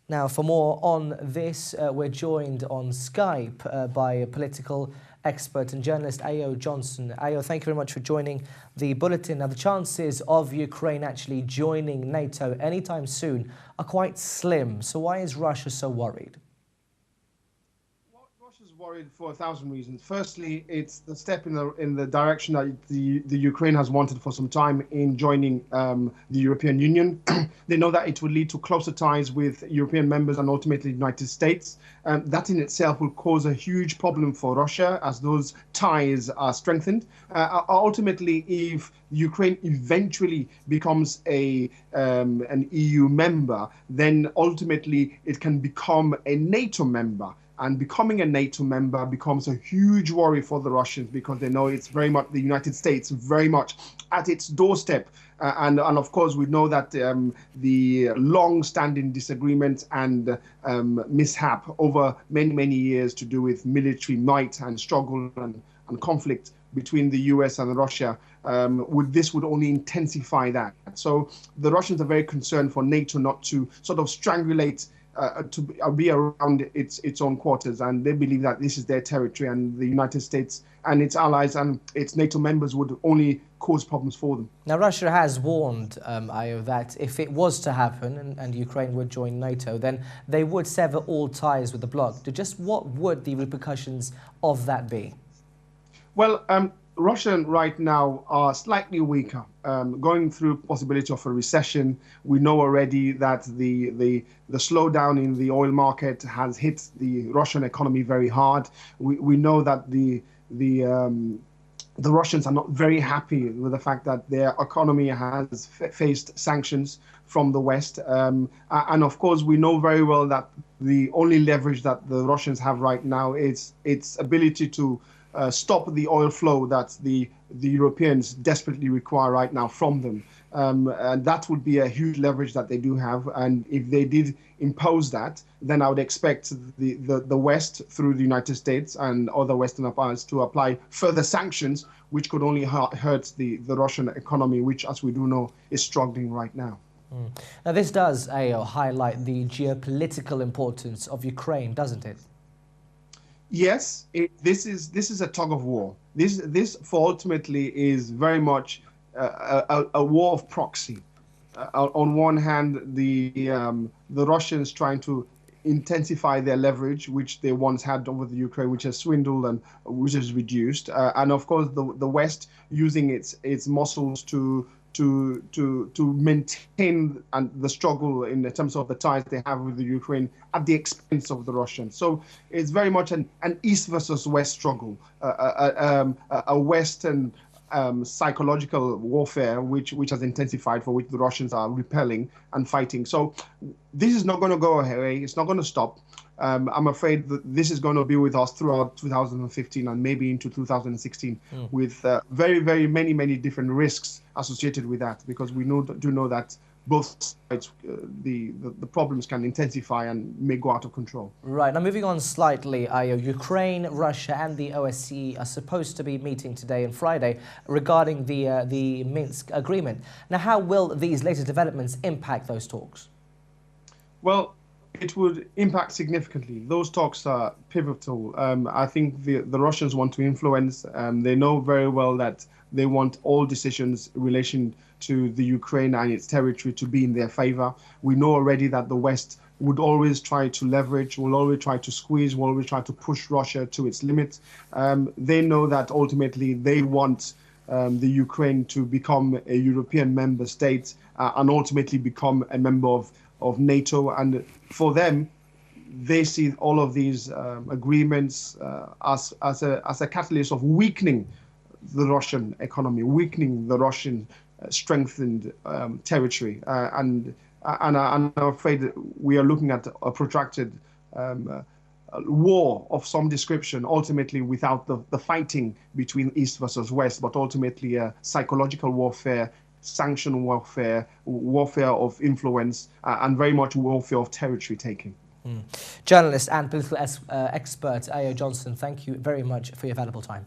Now, for more on this, we're joined on Skype by a political expert and journalist Ayo Johnson. Ayo, thank you very much for joining the bulletin. Now, the chances of Ukraine actually joining NATO anytime soon are quite slim. So why is Russia so worried? Russia's worried for 1,000 reasons. Firstly, it's the step in the direction that the Ukraine has wanted for some time in joining the European Union. They know that it will lead to closer ties with European members and ultimately the United States. That in itself will cause a huge problem for Russia as those ties are strengthened. Ultimately, if Ukraine eventually becomes an EU member, then ultimately it can become a NATO member. And becoming a NATO member becomes a huge worry for the Russians because they know it's very much the United States, very much at its doorstep. And of course, we know that the long-standing disagreement and mishap over many, many years to do with military might and struggle and conflict between the US and Russia, this would only intensify that. So the Russians are very concerned for NATO not to sort of strangulate to be around its own quarters, and they believe that this is their territory, and the United States and its allies and its NATO members would only cause problems for them. Now, Russia has warned, Ayo, that if it was to happen and Ukraine would join NATO, then they would sever all ties with the bloc. Just what would the repercussions of that be? Well, Russia right now are slightly weaker, going through possibility of a recession. We know already that the slowdown in the oil market has hit the Russian economy very hard. We know that the Russians are not very happy with the fact that their economy has faced sanctions from the West. And of course, we know very well that the only leverage that the Russians have right now is its ability to stop the oil flow that the Europeans desperately require right now from them. And that would be a huge leverage that they do have. And if they did impose that, then I would expect the West, through the United States and other Western powers, to apply further sanctions, which could only hurt the Russian economy, which, as we do know, is struggling right now. Now, this does, Ayo, highlight the geopolitical importance of Ukraine, doesn't it? Yes, this is a tug of war. This for ultimately is very much a war of proxy. On one hand, the Russians trying to intensify their leverage, which they once had over the Ukraine, which has swindled and which has reduced, and of course the West using its muscles to maintain the struggle in terms of the ties they have with the Ukraine at the expense of the Russians. So it's very much an East versus West struggle, a Western psychological warfare which has intensified, for which the Russians are repelling and fighting. So this is not going to go away. It's not going to stop. I'm afraid that this is going to be with us throughout 2015 and maybe into 2016, with very, very many different risks associated with that, because we do know that both sides, the problems can intensify and may go out of control. Right. Now, moving on slightly, Ayo, Ukraine, Russia and the OSCE are supposed to be meeting today and Friday regarding the Minsk agreement. Now, how will these latest developments impact those talks? Well, it would impact significantly. Those talks are pivotal. I think the Russians want to influence. They know very well that they want all decisions in relation to the Ukraine and its territory to be in their favor. We know already that the West would always try to leverage, will always try to squeeze, will always try to push Russia to its limits. They know that ultimately they want the Ukraine to become a European member state and ultimately become a member of NATO. And for them, they see all of these agreements as a catalyst of weakening the Russian economy, weakening the Russian strengthened territory. And I'm afraid we are looking at a protracted war of some description, ultimately without the fighting between East versus West, but ultimately a psychological warfare, sanction warfare, warfare of influence, and very much warfare of territory taking. Journalist and political expert Ayo Johnson, thank you very much for your valuable time.